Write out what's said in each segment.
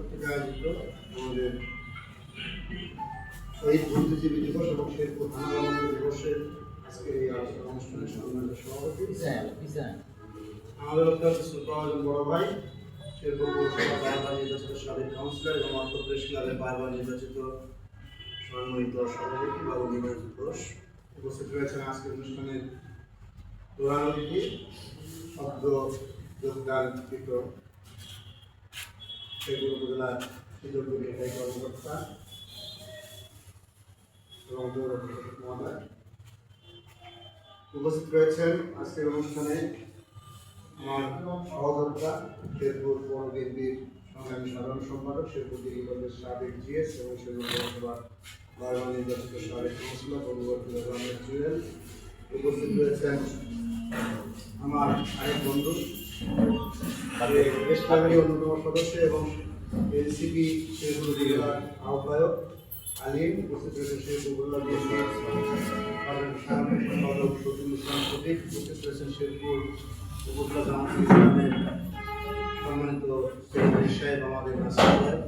কর্তৃক আয়োজিত আমাদের শহীদ বুদ্ধিজীবী দিবস এবং শেরপুর থানা দিবসের আজকের এই আলোচনা অনুষ্ঠানের সম্মানিত সভাপতি আমাদের অত্যন্ত সুপ্রভাজন বড় ভাই শেরপুর পৌরসভা বারবার নির্বাচিত সাবেক কাউন্সিলর এবং অর্থ প্রেস ক্লাবের বারবার নির্বাচিত সম্মানিত সভাপতি বাবু নির্বাচিত ঘোষ উপস্থিত রয়েছেন আজকের অনুষ্ঠানের প্রধান অতিথি শব্দ যোগদানকৃত শেরপুর উপজেলার সুযোগ্য নির্বাহী কর্মকর্তা এবং পৌর প্রশাসক মহোদয় উপস্থিত রয়েছেন আজকের অনুষ্ঠানে আমার সহযোদ্ধা শেরপুর পৌর বিএনপির সংগ্রামী সাধারণ সম্পাদক শেরপুর দিঘিগঞ্জের সাবেক জিএস এবং শেরপুর পৌরসভার বারবার নির্বাচিত সাবেক কাউন্সিলর বন্ধুবর্তীয় গ্রামের জুয়েল উপস্থিত রয়েছেন আমার আরেক বন্ধু প্রেস ক্লাবের অন্যতম সদস্য এবং এনসিপি শেরপুর জেলার আহ্বায়ক আলিম উপস্থিত রয়েছেন শেরপুর উপজেলা বিএনপির সাধারণ সম্পাদক শফিউল ইসলাম প্রতীক উপস্থিত রয়েছেন শেরপুর উপজেলা জামাত ইসলামের সম্মানিত সেক্রেটারি সাহেব আমাদের নাসির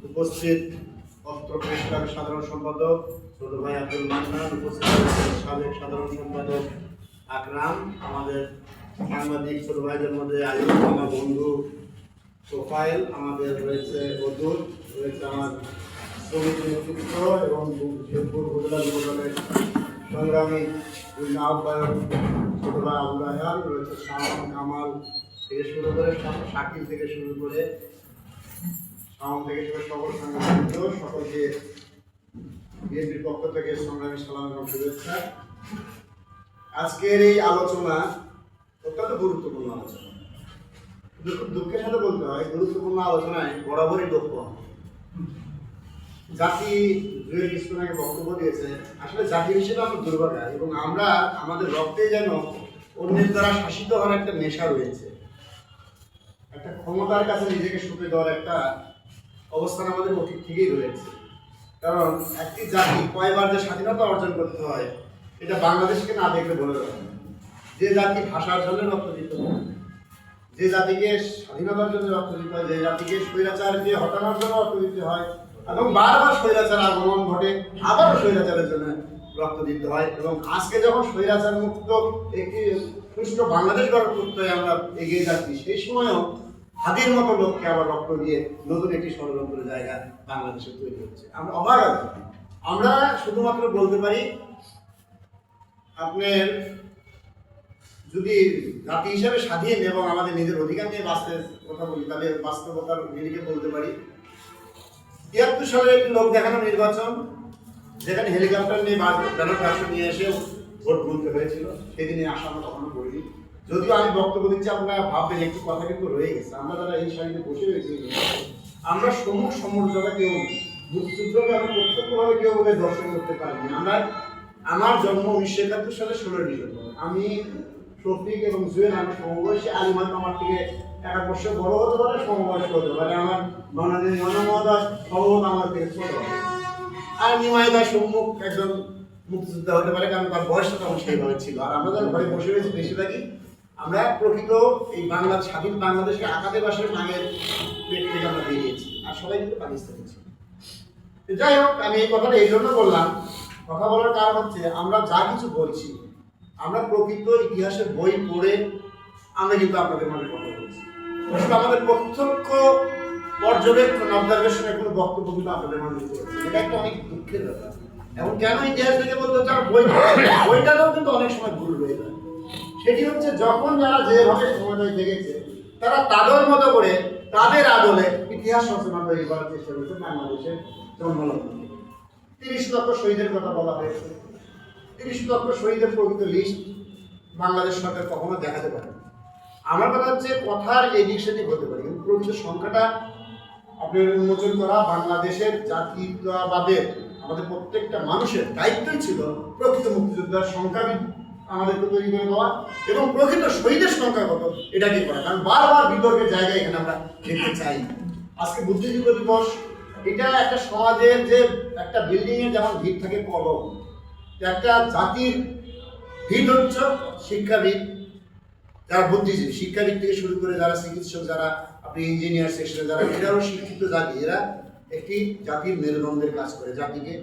উপস্থিত অস্ত্র প্রেস ক্লাবের সাধারণ সম্পাদক ছোট ভাই আব্দুল মান্নান উপস্থিত রয়েছেন সাবেক সাধারণ সম্পাদক আকরাম আমাদের সাংবাদিক ছোট ভাইদের মধ্যে আয়ুব আমার বন্ধু প্রোফাইল আমাদের রয়েছে বদুল রয়েছে আমার সমিতি নেতৃত্ব এবং শেরপুর উপজেলা যুবদলের সংগ্রামী আহ্বায়ক ছোট ভাই আবুল রায়হান রয়েছে শাওন কামাল থেকে শুরু করে শাকিল থেকে শুরু করে শাওন থেকে শুরু সকল সাংবাদিক সকলকে বিএনপির পক্ষ থেকে সংগ্রামী সালাম এবং শুভেচ্ছা। আজকের এই আলোচনা অত্যন্ত গুরুত্বপূর্ণ আলোচনা। খুব দুঃখের সাথে বলতে হয় গুরুত্বপূর্ণ আলোচনায় বরাবরই দক্ষ জাতি দুয়ের কিছুদিন বক্তব্য দিয়েছে। আসলে জাতি হিসেবে আমরা দুর্ভাগা এবং আমরা আমাদের রক্তে যেন অন্যের দ্বারা শাসিত হওয়ার একটা নেশা রয়েছে, একটা ক্ষমতার কাছে নিজেকে সঁপে দেওয়ার একটা অবস্থান আমাদের অতীত থেকেই রয়েছে। কারণ একটি জাতি কয়বার যে স্বাধীনতা অর্জন করতে হয় এটা বাংলাদেশকে না দেখলে বলে দেওয়া। যে জাতি ভাষার জন্য রক্ত দিতে হয়, যে জাতিকে স্বাধীনতার জন্য রক্ত দিতে হয়, যে জাতিকে স্বৈরাচারকে হটানোর জন্য রক্ত দিতে হয় এবং বারবার স্বৈরাচার আগমন ঘটে আবারও স্বৈরাচারের জন্য রক্ত দিতে হয় এবং আজকে যখন স্বৈরাচার মুক্ত একটি সুষ্ঠু বাংলাদেশ গড়ে করতে হয় আমরা এগিয়ে যাচ্ছি, সেই সময়ও হাতির মতো লোককে আবার রক্ত দিয়ে নতুন একটি ষড়যন্ত্রের জায়গা বাংলাদেশে তৈরি হচ্ছে। আমরা অবাক আছি। আমরা শুধুমাত্র বলতে পারি আপনার যদি জাতি হিসাবে স্বাধীন এবং আমাদের নিজের অধিকার নিয়ে বাঁচতে কথা বলি তাহলে বাস্তবতার নিরিখে বলতে পারি ৭৩ সালের একটি লোক দেখানো নির্বাচন যেখানে হেলিকপ্টার নিয়ে ব্যালট বাক্স নিয়ে এসে ভোট গুনতে হয়েছিল, সেদিনে আশা আমরা কখনো করিনি। যদিও আমি বক্তব্য দিচ্ছি আপনারা ভাববেন একটু কথা কিন্তু রয়ে গেছে। আমরা যারা এই সারিতে বসে রয়েছি আমরা সমূহ সমর্যাদা কেউ মুক্তিযুদ্ধকে আমি প্রত্যক্ষভাবে কেউ বোধ দর্শন করতে পারিনি। আমার জন্ম ১৯৭১ সালে ১৬ ডিসেম্বর। আমি শফিক এবং জুয়েল আমি সমবয়সী, আলিমান আমার থেকে ১ বছর বড় হতে পারে, সমবয়স্ক হতে পারে। আমার মহামহোদয় সম্ভবত আমার থেকে ছোট হবে আর নিমাইদা সম্মুখ একজন মুক্তিযোদ্ধা হতে পারে, কারণ তার বয়সটা তখন সেইভাবে ছিল। আর আমরা যারা ঘরে বসে রয়েছি বেশিরভাগই আমরা প্রকৃত এই বাংলা স্বাধীন বাংলাদেশকে আকাতে বাসের নামের পেট থেকে আমরা বেরিয়েছি আর সবাই কিন্তু পাকিস্তানি ছিল। যাই হোক, আমি এই কথাটা এই জন্য বললাম, কথা বলার কারণ হচ্ছে আমরা যা কিছু বলছি আমরা প্রকৃত ইতিহাসের বই পড়ে আমরা কিন্তু আপনাদের মাঝে কথা বলছি। আমাদের প্রত্যক্ষ পর্যবেক্ষণ অবজারভেশনের কোনো বক্তব্য কিন্তু আপনাদের মাঝে করেছি। এটা একটা অনেক দুঃখের ব্যাপার। এবং কেন ইতিহাস থেকে বলতে হচ্ছে আমার বইটাতেও কিন্তু অনেক সময় ভুল রয়ে যায়। সেটি হচ্ছে যখন যারা যেভাবে সময় দেখেছে তারা তাদের মতো করে তাদের আদলে ইতিহাস রচনা তৈরি করার চেষ্টা করেছে। বাংলাদেশের জন্মলগ্ন ৩০ লক্ষ শহীদের কথা বলা হয়েছে। ৩০ লক্ষ শহীদের প্রকৃত লিস্ট বাংলাদেশ সরকার কখনো দেখাতে পারে। আমার কথা হচ্ছে কথার এদিক সেদিক হতে পারে, কিন্তু প্রকৃত সংখ্যাটা আপনার উন্মোচন করা বাংলাদেশের জাতীয়তাবাদের আমাদের প্রত্যেকটা মানুষের দায়িত্বই ছিল প্রকৃত মুক্তিযোদ্ধার সংখ্যা আমাদেরকে তৈরি করে দেওয়া এবং প্রকৃত শহীদের সংখ্যা কত এটাকে করা। কারণ বারবার বিতর্কের জায়গায় এখানে আমরা দেখতে চাই। আজকে বুদ্ধিজীবী দিবস, এটা একটা সমাজের যে একটা বিল্ডিংয়ে যেমন ভিত থাকে কলম, একটা জাতির ভিত হচ্ছে শিক্ষাবিদ, যারা বুদ্ধিজীবী, শিক্ষাবিদ থেকে শুরু করে যারা চিকিৎসক, যারা আপনি ইঞ্জিনিয়ার সেকশনে যারা, এরাও শিক্ষিত জাতি। এরা একটি জাতির মেরুদণ্ডের কাজ করে, জাতিকে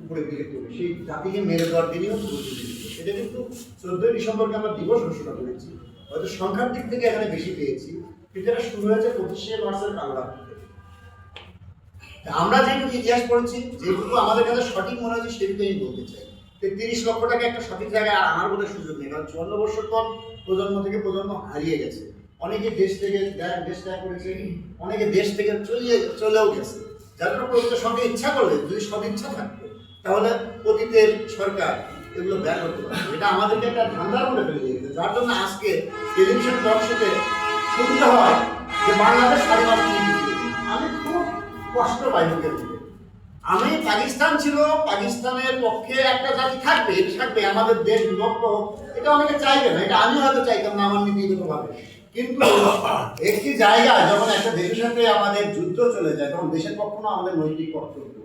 উপরে দিকে তোলে, সেই জাতিকে মেরে দেওয়ার দিনেও বুদ্ধিজীবী। এটা কিন্তু 14ই ডিসেম্বরকে আমরা দিবস ঘোষণা করেছি, হয়তো সংখ্যার দিক থেকে এখানে বেশি পেয়েছি, কিন্তু এটা শুরু হয়েছে 25শে মার্চের কালরা। আমরা যেটুকু ইতিহাস পড়েছি, যেটুকু আমাদের কাছে সঠিক মনে হয়েছে সেটুকু আমি বলতে চাই। 30 লক্ষ টাকা একটা সঠিক জায়গায় আনার বোধহয় সুযোগ নেই, কারণ 54 বছর পর প্রজন্ম থেকে প্রজন্ম হারিয়ে গেছে। অনেকে দেশ থেকে দেশ ত্যাগ করেছে, অনেকে দেশ থেকে চলেও গেছে। যারা প্রকৃত সঙ্গে ইচ্ছা করলে, যদি সদিচ্ছা থাকতো, তাহলে অতীতের সরকার এগুলো ব্যয় করতে পারে। এটা আমাদেরকে একটা ধান্দার মধ্যে ফেলে দিয়েছে, যার জন্য আজকে টেলিভিশন দর্শকে শুনতে হয় যে বাংলাদেশ স্বাধীনতা নিয়ে। আমি খুব কষ্ট পাই মুখের মধ্যে। আমি পাকিস্তান ছিল, পাকিস্তানের পক্ষে একটা জাতি থাকবে, এটা থাকবে, আমাদের দেশ বিভক্ত হোক, এটা অনেকে চাইবে না, এটা আমি হয়তো চাইতাম না আমার নীতিগতভাবে। কিন্তু একটি জায়গায় যখন একটা দেশের সাথে আমাদের যুদ্ধ চলে যায়, তখন দেশের পক্ষ না আমাদের নৈতিক কর্তব্য।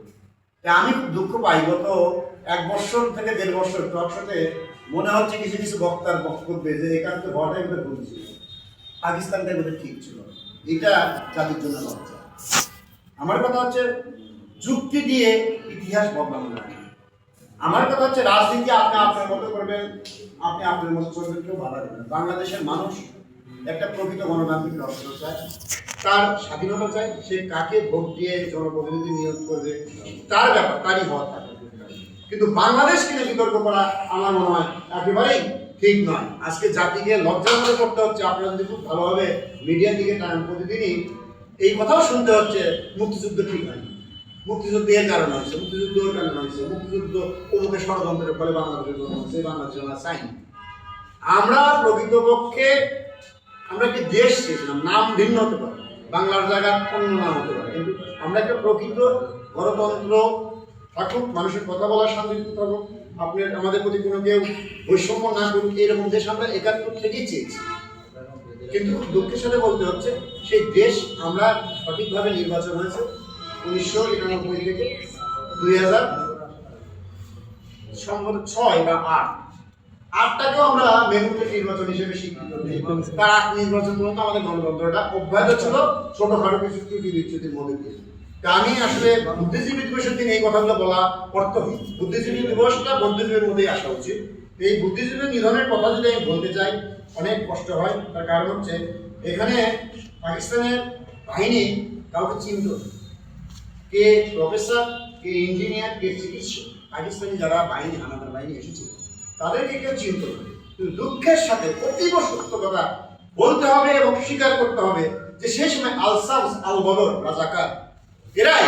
আমি খুব দুঃখ পাই, গত 1 বছর থেকে 1.5 বছর টক শোতে মনে হচ্ছে কিছু কিছু বক্তার বক্তব্যে যে এখান থেকে হওয়াটাই বোধহয় ভুল ছিল, পাকিস্তানটাই বোধহয় ঠিক ছিল। এটা জাতির জন্য লজ্জা। আমার কথা হচ্ছে যুক্তি দিয়ে ইতিহাস বদলানো যায় না। আমার কথা হচ্ছে রাজনীতি আপনি আপনার মতো করবেন, আপনি আপনার মতো করবেন, কেউ বাধা দেবেন। বাংলাদেশের মানুষ একটা প্রকৃত গণতান্ত্রিক রাষ্ট্র চায়, তার স্বাধীনতা চায়, সে কাকে ভোট দিয়ে জনপ্রতিনিধি নিয়োগ করবে তার ব্যাপার, তারই হওয়া থাকে। কিন্তু বাংলাদেশকে নিয়ে বিতর্ক করা আমার মনে হয় একেবারেই ঠিক নয়। আজকে জাতিকে লজ্জার মধ্যে করতে হচ্ছে। আপনারা যদি খুব ভালোভাবে মিডিয়ার দিকে টানেন, প্রতিদিনই এই কথাও শুনতে হচ্ছে মুক্তিযুদ্ধ ঠিক হয়নি, মুক্তিযুদ্ধ এর কারণে হয়েছে, মুক্তিযুদ্ধ ওর কারণে হয়েছে, মুক্তিযুদ্ধ অমুকের ষড়যন্ত্রের ফলে বাংলাদেশের জন্য হচ্ছে, বাংলাদেশ আমরা চাইনি। আমরা প্রকৃতপক্ষে আমরা একটি দেশ চেয়েছিলাম, নাম ভিন্ন হতে পারে, বাংলার জায়গায় অন্য নাম হতে পারে, কিন্তু আমরা একটা প্রকৃত গণতন্ত্র থাকুক, মানুষের কথা বলার শান্তি থাকুক, আপনার আমাদের প্রতি কোনো কেউ বৈষম্য না করুক, এরকম দেশ আমরা 71 থেকেই চেয়েছি। কিন্তু দুঃখের সাথে বলতে হচ্ছে সেই দেশ আমরা সঠিকভাবে নির্বাচন হয়েছে 1991 থেকে 2006 বা 8টাকেও আমরা মেরুতে নির্বাচন হিসেবে স্বীকৃত দিই। তার 8 নির্বাচন পর্যন্ত আমাদের গণতন্ত্রটা অব্যাহত ছিল ছোটখাটো কিছু ত্রুটি বিচ্যুতির মধ্যে দিয়ে। তা আমি আসলে বুদ্ধিজীবী দিবসের দিন এই কথাগুলো বলা অর্থহীন। বুদ্ধিজীবী দিবসটা বুদ্ধিজীবীর মধ্যেই আসা উচিত। এই বুদ্ধিজীবী নিধনের কথা যদি আমি বলতে চাই, অনেক কষ্ট হয়। তার কারণ হচ্ছে এখানে পাকিস্তানের বাহিনী কাউকে চিনত, কে প্রফেসর, কে ইঞ্জিনিয়ার, কে চিকিৎসক, পাকিস্তানি যারা বাহিনী, হানাদার বাহিনী এসেছিল তাদেরকে কেউ চিনত না। কিন্তু দুঃখের সাথে অতীব সত্য কথা বলতে হবে এবং স্বীকার করতে হবে যে সেই সময় আল-শামস, আল-বদর, রাজাকার এরাই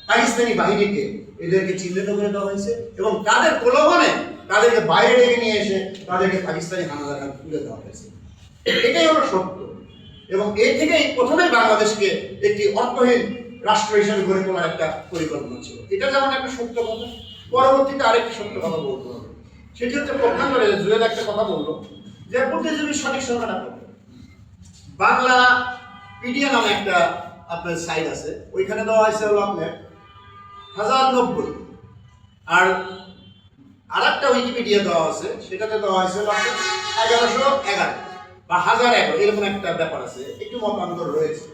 পাকিস্তানি বাহিনীকে এদেরকে চিহ্নিত করে দেওয়া হয়েছে এবং তাদের প্রলোভনে তাদেরকে বাইরে ডেকে নিয়ে এসে তাদেরকে পাকিস্তানি হানাদার হাতে তুলে দেওয়া হয়েছে। এটাই হলো সত্য। এবং এর থেকেই প্রথমেই বাংলাদেশকে একটি অর্থহীন রাষ্ট্র হিসেবে গড়ে তোলার একটা পরিকল্পনা ছিল। এটা যেমন একটা সত্য কথা, পরবর্তীতে আরেকটি সত্য কথা বলতে হবে। সেটি হচ্ছে পক্ষান্তরে জুয়েল একটা কথা বললো যে বুদ্ধিজীবীর সঠিক সংখ্যাটা কত। বাংলা পিডিয়া নামে একটা আপনার সাইট আছে, ওইখানে দেওয়া হয়েছে হলো আপনার 1090, আর আরেকটা উইকিপিডিয়া দেওয়া আছে, সেটাতে দেওয়া হয়েছে হলো আপনার 1111 বা 1011, এরকম একটা ব্যাপার আছে, একটু মতান্তর রয়েছে।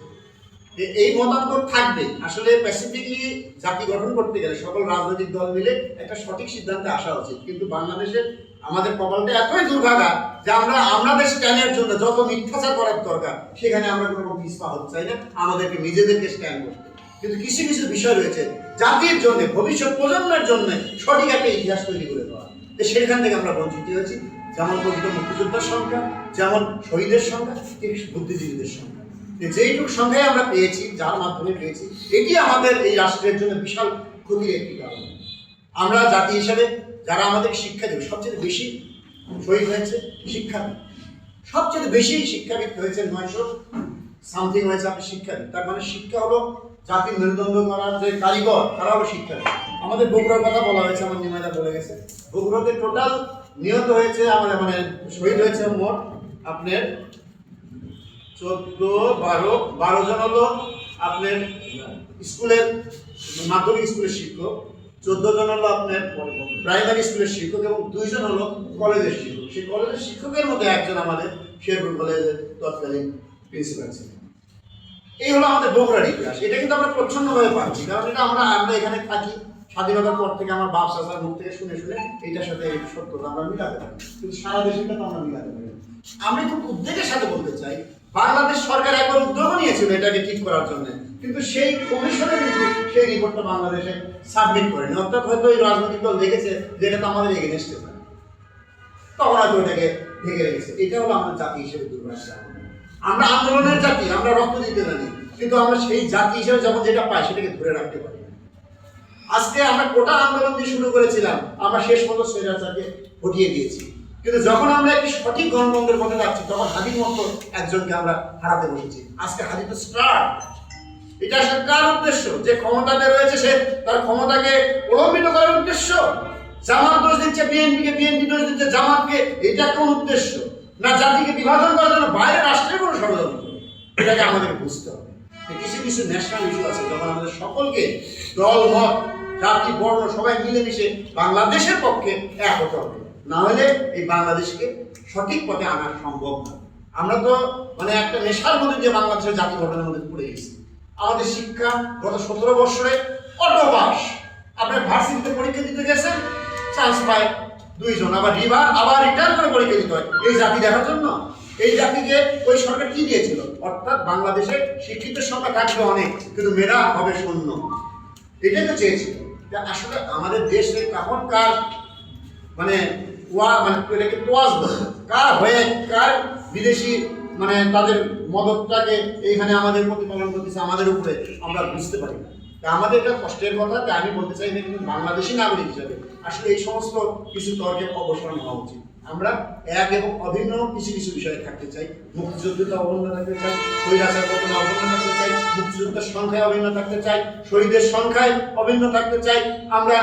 এই মতান্তর থাকবে। আসলে স্পেসিফিকলি জাতি গঠন করতে গেলে সকল রাজনৈতিক দল মিলে একটা সঠিক সিদ্ধান্তে আসা উচিত। কিন্তু বাংলাদেশের আমাদের কপালটা এতই দুর্ভাগা যে আমরা আমাদের স্ট্যান্ডের জন্য যত মিথ্যাচার করার দরকার সেখানে আমরা কোনো পিছপা হতে চাই না, আমাদেরকে নিজেদেরকে স্ট্যান্ড করতে। কিন্তু কিছু কিছু বিষয় রয়েছে জাতির জন্য, ভবিষ্যৎ প্রজন্মের জন্য সঠিক একটা ইতিহাস তৈরি করে দেওয়া, সেখান থেকে আমরা বঞ্চিত হয়েছি। যেমন প্রকৃত মুক্তিযোদ্ধার সংখ্যা, যেমন শহীদের সংখ্যা, ঠিক বুদ্ধিজীবীদের সংখ্যা, যেইটুকু সংখ্যায় আমরা পেয়েছি, যার মাধ্যমে পেয়েছি, এটি আমাদের এই রাষ্ট্রের জন্য বিশাল ক্ষতির একটি কারণ। আমরা জাতি হিসাবে যারা আমাদের শিক্ষা দেবে, সবচেয়ে বেশি শহীদ হয়েছে শিক্ষাবিদ, সবচেয়ে বেশি শিক্ষাবিদ হয়েছে 900 সামথিং হয়েছে আপনি শিক্ষাবিদ। তার মানে শিক্ষা হলো জাতির মেরুদণ্ড করার যে কারিগর, তারা হলো শিক্ষাবিদ। আমাদের বগুড়ার কথা বলা হয়েছে, আমার নিমাইদা বলে গেছে, বগুড়াতে টোটাল নিহত হয়েছে আমাদের মানে শহীদ হয়েছে মোট আপনার 12 জন হলো আপনার স্কুলের মাধ্যমিক স্কুলের শিক্ষক, 14 জন হলো আপনার প্রাইমারি স্কুলের শিক্ষক এবং 2 জন হলো কলেজের শিক্ষক। সেই কলেজের শিক্ষকের মধ্যে একজন আমাদের শেরপুর কলেজের তৎকালীন প্রিন্সিপাল ছিলেন। এই হলো আমাদের বগুড়ার ইতিহাস। এটা কিন্তু আমরা প্রচ্ছন্নভাবে পাচ্ছি, কারণ এটা আমরা এখানে থাকি, স্বাধীনতার পর থেকে আমার বাপ চাচার মুখ থেকে শুনে শুনে এইটার সাথে এই সত্যতা আমরা মিলাতে পারি, কিন্তু সারা দেশেটা তো আমরা মিলাতে পারি। আমি খুব উদ্বেগের সাথে বলতে চাই, বাংলাদেশ সরকার একবার উদ্যোগ নিয়েছিল এটাকে ঠিক করার জন্য, কিন্তু সেই কমিশনে কিন্তু সেই রিপোর্টটা বাংলাদেশে সাবমিট করেনি। অর্থাৎ হয়তো এই রাজনৈতিক দল দেখেছে যে এটা তো আমাদের এগেনস্টে, তখন হয়তো এটাকে ঢেকে রেখেছে। এটা হলো আমাদের জাতি হিসেবে দুর্ভাগ্য। আমরা আন্দোলনের জাতি, আমরা রক্ত দিতে জানি, কিন্তু আমরা সেই জাতি হিসেবে যখন যেটা পাই সেটাকে ধরে রাখতে পারি না। আজকে আমরা কোটা আন্দোলন দিয়ে শুরু করেছিলাম, আমরা শেষ মতো স্বৈরাচারকে হটিয়ে দিয়েছি, কিন্তু যখন আমরা একটি সঠিক গণতন্ত্রের পথে যাচ্ছি তখন হাদির মতো একজনকে আমরা হারাতে বসেছি। আজকে হাদি তো স্টার, এটা আসলে কার উদ্দেশ্য? যে ক্ষমতাতে রয়েছে সে তার ক্ষমতাকে প্রলম্বিত করার উদ্দেশ্য। জামাত দোষ দিচ্ছে বিএনপিকে, বিএনপি দোষ দিচ্ছে জামাতকে, এটা কোন উদ্দেশ্য? না জাতিকে বিভাজন করার জন্য বাইরে রাষ্ট্রের কোনো ষড়যন্ত্র? এটাকে আমাদের বুঝতে হবে। কিছু কিছু ন্যাশনাল ইস্যু আছে যখন আমাদের সকলকে দল মত জাতি বর্ণ সবাই মিলেমিশে বাংলাদেশের পক্ষে এক হতে হবে, না হলে এই বাংলাদেশকে সঠিক পথে আনা সম্ভব না। আমরা তো মানে একটা নেশার মধ্যে দিয়ে বাংলাদেশের জাতি গঠনের মধ্যে পড়ে গেছি। আমাদের শিক্ষা গত 17 বছরে অটো পাস। আপনার ভার্সিটিতে পরীক্ষা দিতে গেছেন, চান্স পায় 2 জন, আবার রিটার্ন করে পরীক্ষা দিতে হয় এই জাতি দেখার জন্য। এই জাতিকে ওই সরকার কি দিয়েছিল? অর্থাৎ বাংলাদেশে শিক্ষিতের সংখ্যা থাকবে অনেক, কিন্তু মেধা হবে শূন্য, এটাই তো চেয়েছিল। আসলে আমাদের দেশে তখন কার মানে এটাকে তোয়াজ বলে, কার হয়ে কার বিদেশি মানে তাদের মদতটাকে এইখানে আমাদের প্রতিপালন করতেছে আমাদের উপরে, আমরা বুঝতে পারি না। আমাদের একটা কষ্টের কথা। আমি বলতে চাই না, কিন্তু বাংলাদেশি নাগরিক হিসাবে আসলে এই সমস্ত কিছু তর্কের অবসর নেওয়া উচিত। আমরা এক এবং অভিন্ন কিছু কিছু বিষয়ে থাকতে চাই। মুক্তিযুদ্ধটা অভিন্ন থাকতে চাই, স্বৈরাচার পতনে অভিন্ন থাকতে চাই, মুক্তিযুদ্ধের সংখ্যায় অভিন্ন থাকতে চাই, শহীদের সংখ্যায় অভিন্ন থাকতে চাই। আমরা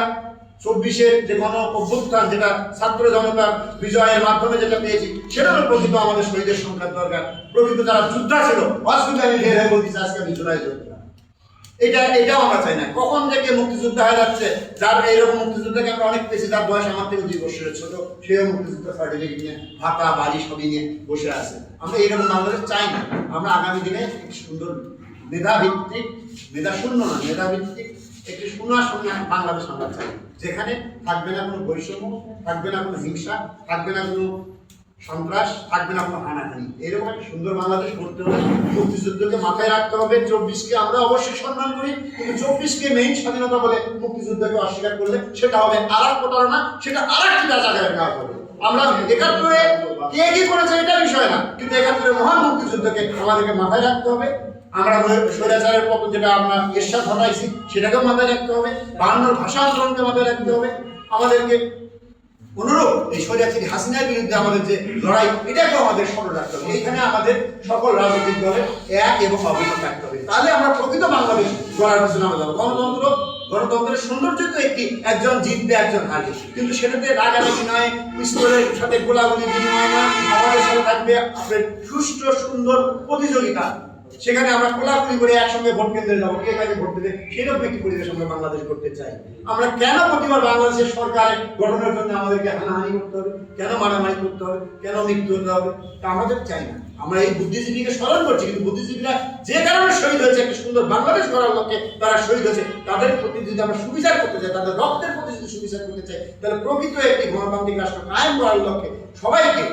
24-এর যে গণ অভ্যুত্থান, যেটা ছাত্র জনতার বিজয়ের মাধ্যমে যেটা পেয়েছি, সেটারও প্রকৃত আমাদের শহীদের সংখ্যার দরকার। প্রকৃত যারা যোদ্ধা ছিল, অস্বীকার আমি ঢের হয়ে বলতেছি আজকে আমি জুলাই যোদ্ধা, এটাও আমরা চাই না। কখন থেকে মুক্তিযুদ্ধ হয়ে যাচ্ছে, যার এইরকম মুক্তিযুদ্ধকে আমরা অনেক পেয়েছি, যার বয়স আমার থেকে 2 বছরের ছোট, সেও মুক্তিযুদ্ধ সার্টিফিকেট নিয়ে ভাতা বাড়ি সবই নিয়ে বসে আছে। আমরা এইরকম বাংলাদেশ চাই না। আমরা আগামী দিনে একটি সুন্দর মেধাভিত্তিক, মেধা শূন্য না, মেধাভিত্তিক একটি শূন্য বাংলাদেশ আমরা চাই, যেখানে থাকবে না কোনো বৈষম্য, থাকবে না কোনো হিংসা, থাকবে না কোনো সন্ত্রাস, থাকবে না কোনো হানাহানি। এরকম একটা সুন্দর বাংলাদেশ করতে হলে মুক্তিযুদ্ধকে মাথায় রাখতে হবে। 24-কে আমরা অবশ্যই সম্মান করি, কিন্তু 24-কে মেইন স্বাধীনতা বলে মুক্তিযুদ্ধকে অস্বীকার করলে সেটা হবে আরেক প্রতারণা, সেটা আরেকটি রাজাকারের কাজ হবে। আমরা 71-এ কে কি করেছে এটা বিষয় না, কিন্তু 71-এর মহান মুক্তিযুদ্ধকে আমাদেরকে মাথায় রাখতে হবে। আমরা স্বৈরাচারের পতন যেটা আমরা এরশাদ ঘটাইছি সেটাকেও মাথায় রাখতে হবে। 52-এর ভাষা আন্দোলনকে মাথায় রাখতে হবে। আমাদেরকে অনুরূপ এই স্বৈরাচারী হাসিনার বিরুদ্ধে আমাদের যে লড়াই, এটাকেও আমাদের স্মরণ রাখতে হবে। এইখানে আমাদের সকল রাজনৈতিক দলের এক এবং অভিন্ন থাকতে হবে, তাহলে আমরা প্রকৃত বাংলাদেশ গড়ার পিছনে আমরা যাবো। গণতন্ত্রের সৌন্দর্য তো একজন জিতবে একজন হারবে, কিন্তু সেটাতে রাগারাগি নয়, পিস্তলের সাথে গোলাগুলি বিনিময় না, আমাদের সাথে থাকবে আপনার সুষ্ঠু সুন্দর প্রতিযোগিতা। সেখানে আমরা কোলাকুলি করে একসঙ্গে ভোট কেন্দ্রে যাবো, কে কাকে ভোট দেবে, সেরকম একটি পরিবেশ আমরা বাংলাদেশ করতে চাই। আমরা কেন প্রতিবার বাংলাদেশের সরকার গঠনের জন্য আমাদেরকে হানাহানি করতে হবে, কেন মারামারি করতে হবে, কেন মৃত্যু হতে হবে, তা আমাদের চাই না। আমরা এই বুদ্ধিজীবীকে স্মরণ করছি, কিন্তু বুদ্ধিজীবীরা যে কারণে শহীদ হয়েছে, একটা সুন্দর বাংলাদেশ গড়ার লক্ষ্যে তারা শহীদ হয়েছে, তাদের প্রতি যদি আমরা সুবিচার করতে চাই, তাদের রক্তের প্রতি যদি সুবিচার করতে চাই, তাহলে প্রকৃত একটি গণতান্ত্রিক রাষ্ট্র কায়েম করার লক্ষ্যে সবাইকে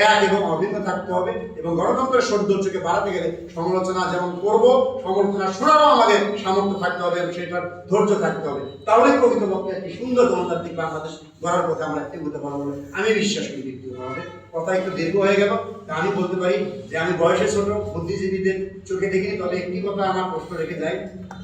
এক এবং অভিন্ন থাকতে হবে। এবং গণতন্ত্রের সৌন্দর্যকে বাড়াতে গেলে সমালোচনা যেমন করবো, সমালোচনা শোনারও আমাদের সামর্থ্য থাকতে হবে এবং সেটার ধৈর্য থাকতে হবে। তাহলে প্রকৃতপক্ষে একটি সুন্দর গণতান্ত্রিক বাংলাদেশ গড়ার পথে আমরা এগোতে পারবো বলে আমি বিশ্বাস করি। ব্যক্তিগতভাবে কথা একটু দীর্ঘ হয়ে গেল, তা আমি বলতে পারি যে আমি বয়সে ছোট, বুদ্ধিজীবীদের চোখে দেখিনি, তবে একটি কথা আমার প্রশ্ন রেখে যায়,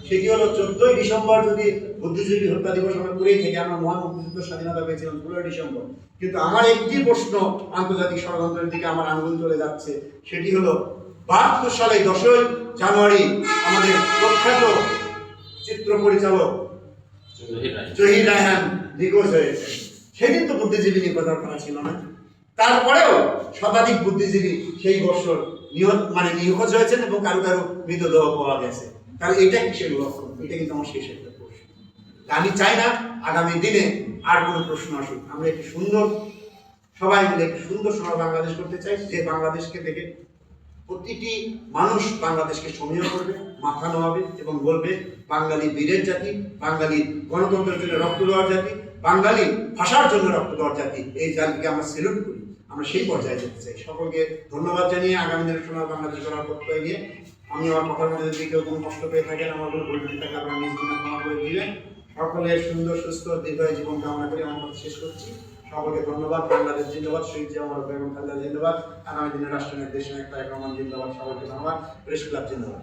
সেটি হলো 14ই ডিসেম্বর যদি বুদ্ধিজীবী হত্যা দিবস আমরা করেই থেকে, আমরা মহান মুক্তিযুদ্ধ স্বাধীনতা পেয়েছিলাম 16ই ডিসেম্বর, কিন্তু আমার একটি প্রশ্ন আন্তর্জাতিক ষড়যন্ত্রের দিকে আমার আঙ্গুল চলে যাচ্ছে, সেটি হলো 72 সালে 10ই জানুয়ারি আমাদের প্রখ্যাত চিত্র পরিচালক জহির রায়হান নিখোঁজ হয়েছে। সেদিন তো বুদ্ধিজীবী নিয়ে কথা ছিল না, তারপরেও শতাধিক বুদ্ধিজীবী সেই বছর নিখোঁজ হয়েছেন এবং কারো কারো মৃতদেহ পাওয়া গেছে। তাহলে এটা কিসের লক্ষণ? এটা কিন্তু আমার শেষ একটা প্রশ্ন। আমি চাই না আগামী দিনে আর কোনো প্রশ্ন আসুক। আমরা একটি সুন্দর সবাই মিলে একটি সুন্দর সোনার বাংলাদেশ করতে চাই, যে বাংলাদেশকে দেখে প্রতিটি মানুষ বাংলাদেশকে সমীহ করবে, মাথা নোয়াবে এবং বলবে বাঙালি বীরের জাতি, বাঙালি গণতন্ত্রের জন্য রক্ত দেওয়ার জাতি, বাঙালি ভাষার জন্য রক্ত দেওয়ার জাতি। এই জাতিকে আমরা সেলুট করি, আমরা সেই পর্যায়ে যেতে চাই। সকলকে ধন্যবাদ জানিয়ে আগামী দিনের সোনার বাংলাদেশ করার প্রত্যয় নিয়ে আমি আমার কথার মধ্যে যদি কেউ কোনো কষ্ট পেয়ে থাকেন, আমার কোনো ভুল থাকে, আপনারা নিজ দিনে ক্ষমা করে দিবেন। সকলের সুন্দর সুস্থ দীর্ঘায়ু জীবন কামনা করে আমার কথা শেষ করছি। সকলকে ধন্যবাদ। বাংলাদেশ জিন্দাবাদ, শহীদ জিয়া এবং খালেদা জিন্দাবাদ, আগামী দিনে রাষ্ট্র নির্দেশনা তারেক রহমান জিন্দাবাদ। সকলকে ধন্যবাদ। প্রেস ক্লাব জিন্দাবাদ।